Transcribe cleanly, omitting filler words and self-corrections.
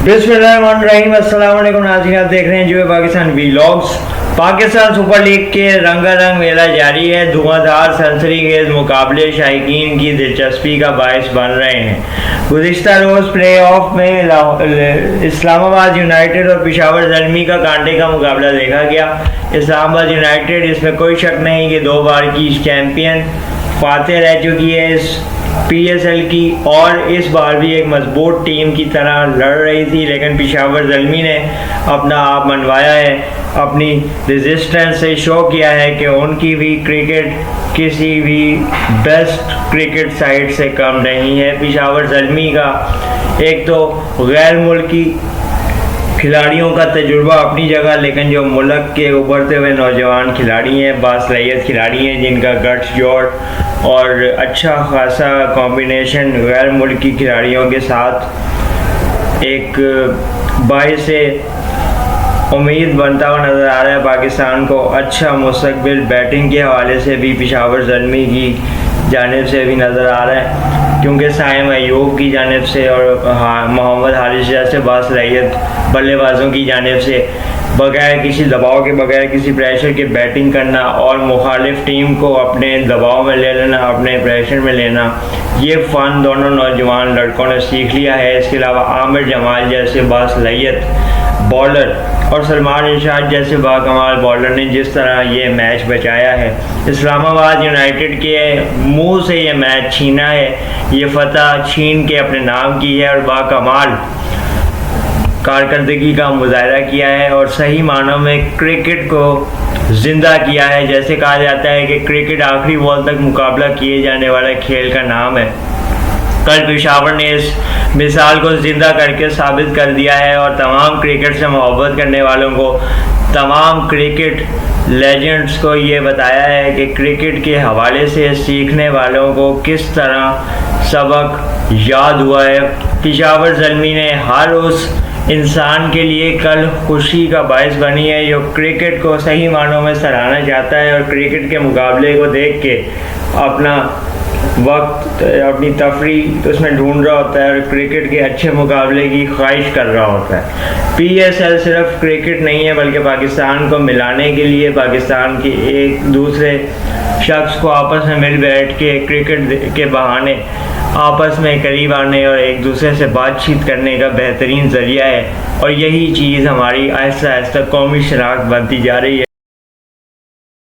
बिस्मिल्लाहिर्रहमानिर्रहीम। अस्सलाम वालेकुम नाज़रीन, आप देख रहे हैं जो Pakistan vlogs. Pakistan super league के रंगारंग मेला जारी है। धुआंधार सनसनीखेज मुकाबले शायकीन की दिलचस्पी का बायस बन रहे हैं। गुज़िश्ता रोज़ प्ले ऑफ में इस्लामाबाद यूनाइटेड और पेशावर ज़ल्मी का कांटे का मुकाबला देखा गया। इस्लामाबाद यूनाइटेड, इसमें कोई शक नहीं कि 2 बार की चैम्पियन फातेह रह चुकी है इस PSL की, और इस बार भी एक मजबूत टीम की तरह लड़ रही थी, लेकिन पेशावर ज़ल्मी ने अपना आप मनवाया है, अपनी रेजिस्टेंस से शो किया है कि उनकी भी क्रिकेट किसी भी बेस्ट क्रिकेट साइड से कम नहीं है। पेशावर ज़ल्मी का एक तो गैर मुल्की खिलाड़ियों का तजुर्बा अपनी जगह, लेकिन जो मुल्क के उभरते हुए नौजवान खिलाड़ी हैं, बासलाहियत खिलाड़ी हैं, जिनका गट्स जोड़ और अच्छा खासा कॉम्बिनेशन गैर मुल्की खिलाड़ियों के साथ एक बायस उम्मीद बनता हुआ नज़र आ रहा है पाकिस्तान को। अच्छा मुस्तकबिल बैटिंग के हवाले से भी पेशावर ज़ल्मी की जानिब से भी नज़र आ रहा है, क्योंकि साइम अयूब की जानिब से और मोहम्मद हारिस जैसे बासलाहियत बल्लेबाजों की जानिब से बगैर किसी दबाव के, बगैर किसी प्रेशर के बैटिंग करना और मुखालिफ टीम को अपने दबाव में ले लेना, अपने प्रेशर में लेना, ये फ़न दोनों नौजवान लड़कों ने सीख लिया है। इसके अलावा आमिर जमाल जैसे बासलाहियत बॉलर और सलमान इरशाद जैसे बाकमाल बॉलर ने जिस तरह ये मैच बचाया है, इस्लामाबाद यूनाइटेड के मुंह से ये मैच छीना है, ये फतह छीन के अपने नाम की है और बाकमाल कारकर्दगी का मुजाहरा किया है और सही मानों में क्रिकेट को ज़िंदा किया है। जैसे कहा जाता है कि क्रिकेट आखिरी बॉल तक मुकाबला किए जाने वाले खेल का नाम है। कल पेशावर ने इस मिसाल को ज़िंदा करके साबित कर दिया है और तमाम क्रिकेट से मोहब्बत करने वालों को, तमाम क्रिकेट लेजेंड्स को ये बताया है कि क्रिकेट के हवाले से सीखने वालों को किस तरह सबक याद हुआ है। पेशावर ज़ल्मी ने हर उस इंसान के लिए कल खुशी का बायस बनी है जो क्रिकेट को सही मानों में सराहना चाहता है और क्रिकेट के मुकाबले को देख के अपना वक्त, अपनी तफरीह उसमें ढूंढ रहा होता है और क्रिकेट के अच्छे मुकाबले की ख्वाहिश कर रहा होता है। PSL सिर्फ क्रिकेट नहीं है, बल्कि पाकिस्तान को मिलाने के लिए, पाकिस्तान के एक दूसरे शख्स को आपस में मिल बैठ के क्रिकेट के बहाने आपस में करीब आने और एक दूसरे से बातचीत करने का बेहतरीन ज़रिया है, और यही चीज़ हमारी आहिस्ता आहिस्ता कौमी शनाख्त बनती जा रही है।